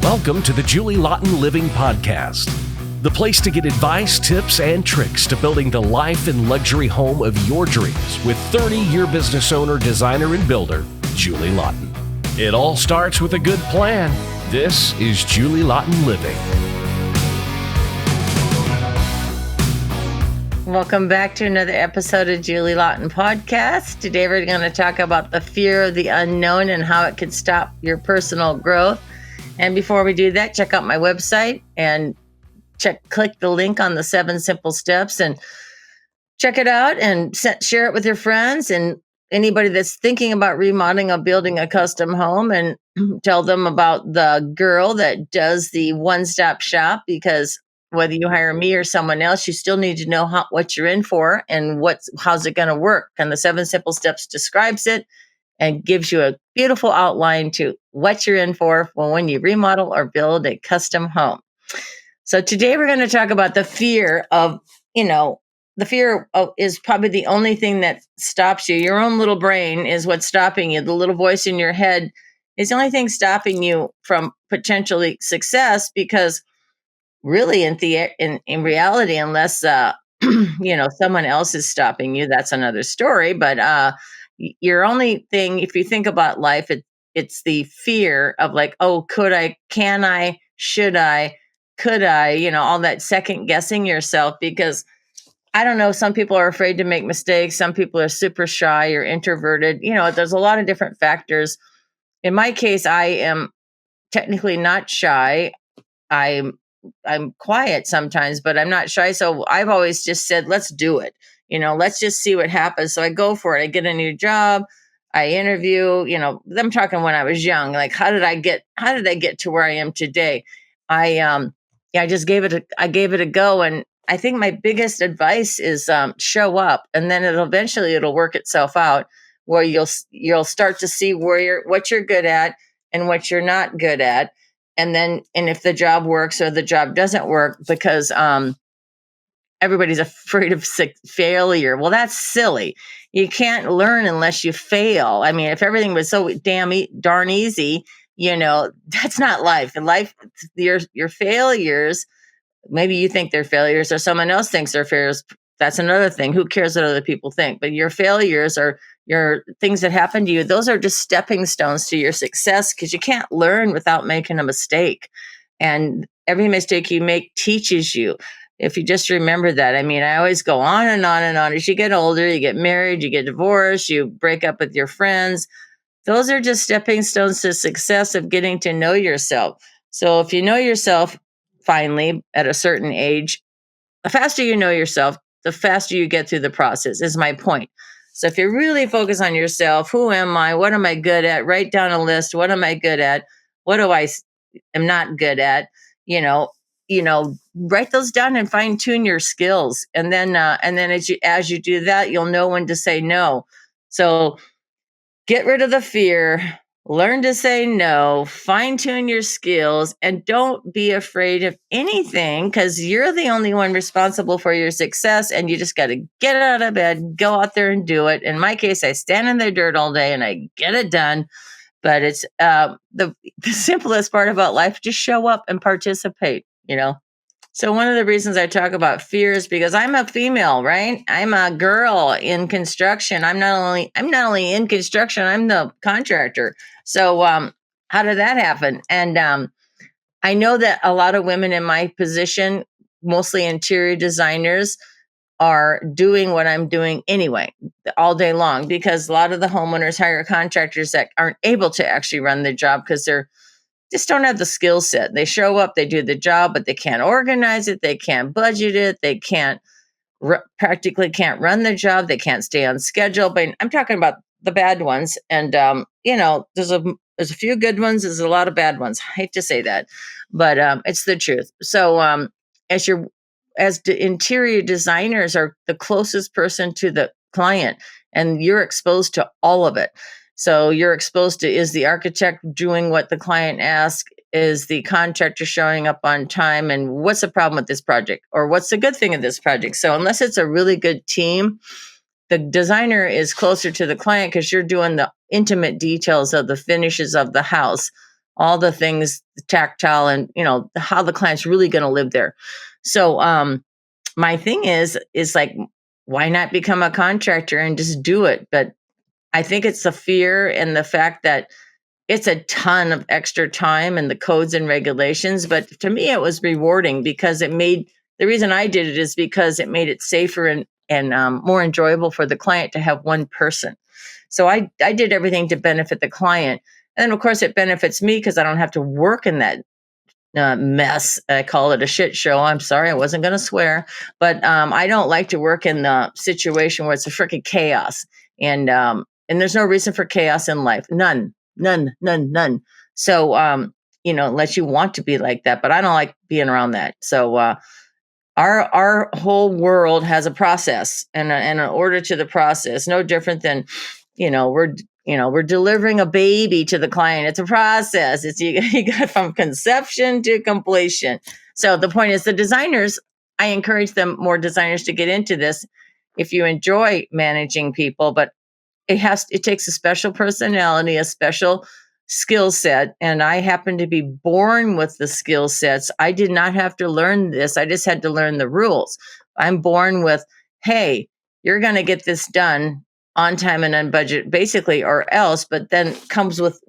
Welcome to the Julie Laughton Living Podcast, the place to get advice, tips, and tricks to building the life and luxury home of your dreams with 30-year business owner, designer, and builder, Julie Laughton. It all starts with a good plan. This is Julie Laughton Living. Welcome back to another episode of Julie Laughton Podcast. Today we're going to talk about the fear of the unknown and how it could stop your personal growth. And before we do that, check out my website and click the link on the 7 simple steps and check it out and share it with your friends and anybody that's thinking about remodeling or building a custom home, and tell them about the girl that does the one-stop shop, because whether you hire me or someone else, you still need to know what you're in for and how's it going to work. And the 7 simple steps describes it and gives you a beautiful outline to what you're in for when you remodel or build a custom home. So today we're going to talk about the fear of, is probably the only thing that stops you. Your own little brain is what's stopping you. The little voice in your head is the only thing stopping you from potentially success, because really in reality, unless, someone else is stopping you, that's another story. But your only thing, if you think about life, it's the fear of like, oh, could I, can I, should I, could I, all that second guessing yourself, because I don't know, some people are afraid to make mistakes. Some people are super shy or introverted. There's a lot of different factors. In my case, I am technically not shy. I'm quiet sometimes, but I'm not shy. So I've always just said, let's do it. Let's just see what happens. So I go for it. I get a new job. I interview, I'm talking when I was young, like, how did I get to where I am today? I just gave it a go. And I think my biggest advice is, show up, and then it'll work itself out, where you'll start to see what you're good at and what you're not good at. And if the job works or the job doesn't work, because, everybody's afraid of failure. Well, that's silly. You can't learn unless you fail. I mean, if everything was so darn easy, that's not life. In life, your failures, maybe you think they're failures or someone else thinks they're failures. That's another thing. Who cares what other people think? But your failures are your things that happen to you. Those are just stepping stones to your success, because you can't learn without making a mistake. And every mistake you make teaches you. If you just remember that. I mean, I always go on and on and on. As you get older, you get married, you get divorced, you break up with your friends. Those are just stepping stones to success of getting to know yourself. So if you know yourself finally at a certain age, the faster you know yourself, the faster you get through the process, is my point. So if you really focus on yourself, who am I? What am I good at? Write down a list. What am I good at? What do I am not good at? Write those down and fine tune your skills. And then as you do that, you'll know when to say no. So get rid of the fear, learn to say no, fine tune your skills, and don't be afraid of anything, because you're the only one responsible for your success. And you just got to get out of bed, go out there and do it. In my case, I stand in the dirt all day and I get it done. But it's the simplest part about life. Just show up and participate. So one of the reasons I talk about fear is because I'm a female, right? I'm a girl in construction. I'm not only in construction, I'm the contractor. So how did that happen? And I know that a lot of women in my position, mostly interior designers, are doing what I'm doing anyway, all day long, because a lot of the homeowners hire contractors that aren't able to actually run the job because they're just don't have the skill set. They show up, they do the job, but they can't organize it. They can't budget it. They practically can't run the job. They can't stay on schedule. But I'm talking about the bad ones. And, there's a few good ones. There's a lot of bad ones. I hate to say that, but it's the truth. So as the interior designers are the closest person to the client, and you're exposed to all of it. So you're exposed to, is the architect doing what the client asks? Is the contractor showing up on time? And what's the problem with this project? Or what's the good thing of this project? So unless it's a really good team, the designer is closer to the client, because you're doing the intimate details of the finishes of the house. all the things tactile and, how the client's really going to live there. So, my thing is like, why not become a contractor and just do it? But I think it's the fear and the fact that it's a ton of extra time and the codes and regulations. But to me, it was rewarding because the reason I did it is because it made it safer and more enjoyable for the client to have one person. So I did everything to benefit the client. And of course, it benefits me because I don't have to work in that mess. I call it a shit show. I'm sorry, I wasn't going to swear, but I don't like to work in the situation where it's a freaking chaos. And there's no reason for chaos in life. None. So, unless you want to be like that, but I don't like being around that. So, our whole world has a process and an order to the process, no different than, we're delivering a baby to the client. It's a process. It's you got from conception to completion. So the point is, the designers, I encourage more designers to get into this if you enjoy managing people, but it takes a special personality, a special skill set. And I happen to be born with the skill sets. I did not have to learn this. I just had to learn the rules. I'm born with, hey, you're going to get this done on time and on budget, basically, or else. But then comes with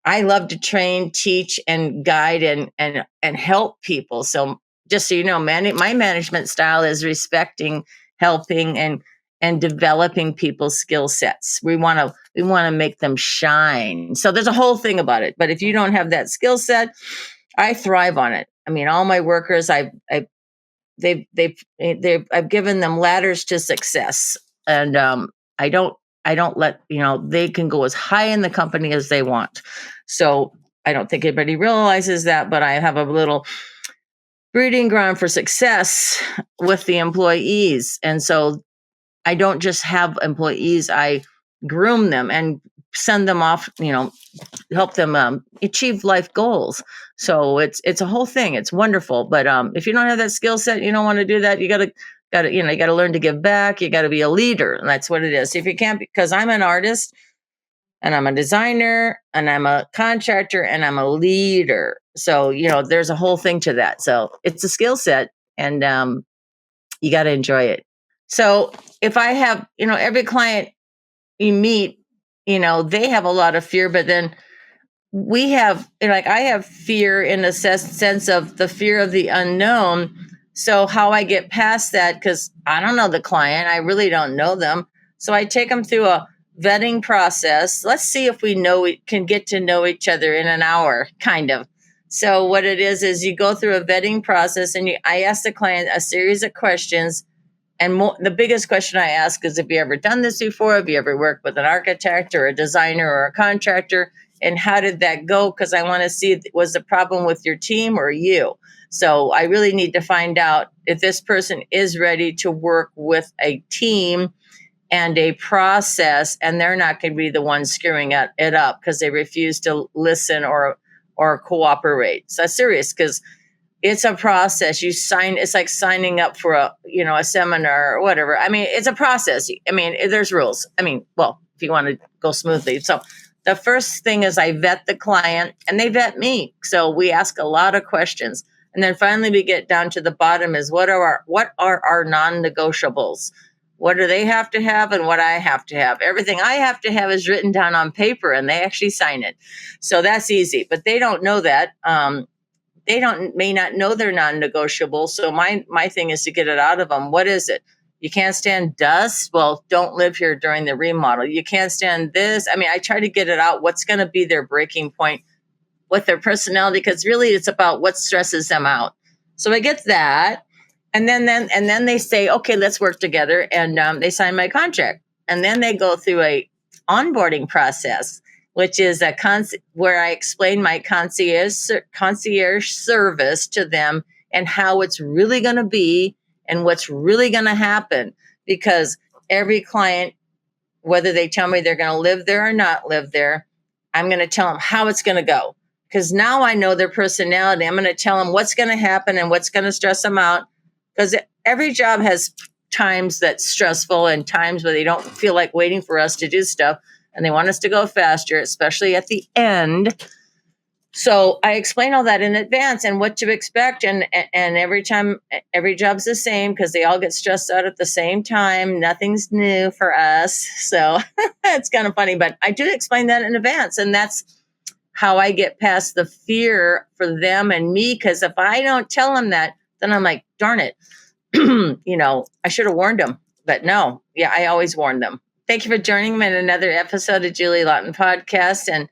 I love to train, teach, and guide and help people. So just so you know, my management style is respecting, helping, and developing people's skill sets. We want to make them shine. So there's a whole thing about it. But if you don't have that skill set, I thrive on it. I mean, all my workers, I've given them ladders to success, and I don't let they can go as high in the company as they want. So I don't think anybody realizes that, but I have a little breeding ground for success with the employees, and so I don't just have employees, I groom them and send them off, help them achieve life goals. So it's a whole thing. It's wonderful. But if you don't have that skill set, you don't want to do that. You got to learn to give back. You got to be a leader. And that's what it is. If you can't, because I'm an artist and I'm a designer and I'm a contractor and I'm a leader. So, there's a whole thing to that. So it's a skill set, and you got to enjoy it. So if I have, every client you meet, they have a lot of fear, but then we have, I have fear in the sense of the fear of the unknown. So how I get past that, because I don't know the client, I really don't know them. So I take them through a vetting process. Let's see if we can get to know each other in an hour, kind of. So what it is you go through a vetting process, and I ask the client a series of questions. And the biggest question I ask is, have you ever done this before? Have you ever worked with an architect or a designer or a contractor? And how did that go? Because I want to see, was the problem with your team or you? So I really need to find out if this person is ready to work with a team and a process, and they're not going to be the ones screwing it up because they refuse to listen or cooperate. So that's serious, because it's a process. It's like signing up for a seminar or whatever. I mean, it's a process. I mean, there's rules. I mean, well, if you want to go smoothly. So the first thing is I vet the client and they vet me. So we ask a lot of questions. And then finally we get down to the bottom is what are our non-negotiables? What do they have to have and what I have to have? Everything I have to have is written down on paper and they actually sign it. So that's easy, but they don't know that. They may not know they're non-negotiable. So my thing is to get it out of them. What is it? You can't stand dust? Well, don't live here during the remodel. You can't stand this. I mean, I try to get it out. What's going to be their breaking point with their personality? Because really it's about what stresses them out. So I get that. And then they say, okay, let's work together. And they sign my contract. And then they go through a onboarding process, which is where I explain my concierge service to them and how it's really going to be and what's really going to happen. Because every client, whether they tell me they're going to live there or not live there, I'm going to tell them how it's going to go. Because now I know their personality. I'm going to tell them what's going to happen and what's going to stress them out. Because every job has times that's stressful and times where they don't feel like waiting for us to do stuff. and they want us to go faster, especially at the end. So I explain all that in advance and what to expect. And every time, every job's the same because they all get stressed out at the same time. Nothing's new for us. So it's kind of funny, but I do explain that in advance. And that's how I get past the fear for them and me. Because if I don't tell them that, then I'm like, darn it, I should have warned them. But no, yeah, I always warn them. Thank you for joining me in another episode of Julie Laughton Podcast. And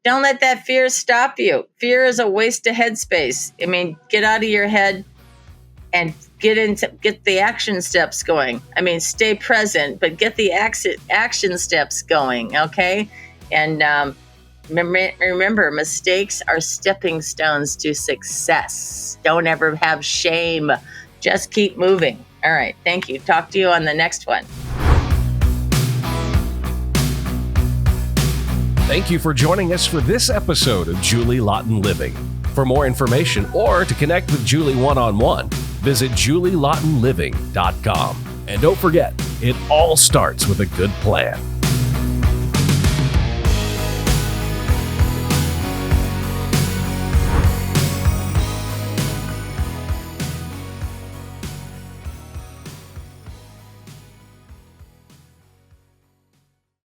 don't let that fear stop you. Fear is a waste of headspace. I mean, get out of your head and get the action steps going. I mean, stay present, but get the action steps going, okay? And remember, mistakes are stepping stones to success. Don't ever have shame. Just keep moving. All right, thank you. Talk to you on the next one. Thank you for joining us for this episode of Julie Laughton Living. For more information or to connect with Julie one-on-one, visit julielaughtonliving.com. And don't forget, it all starts with a good plan.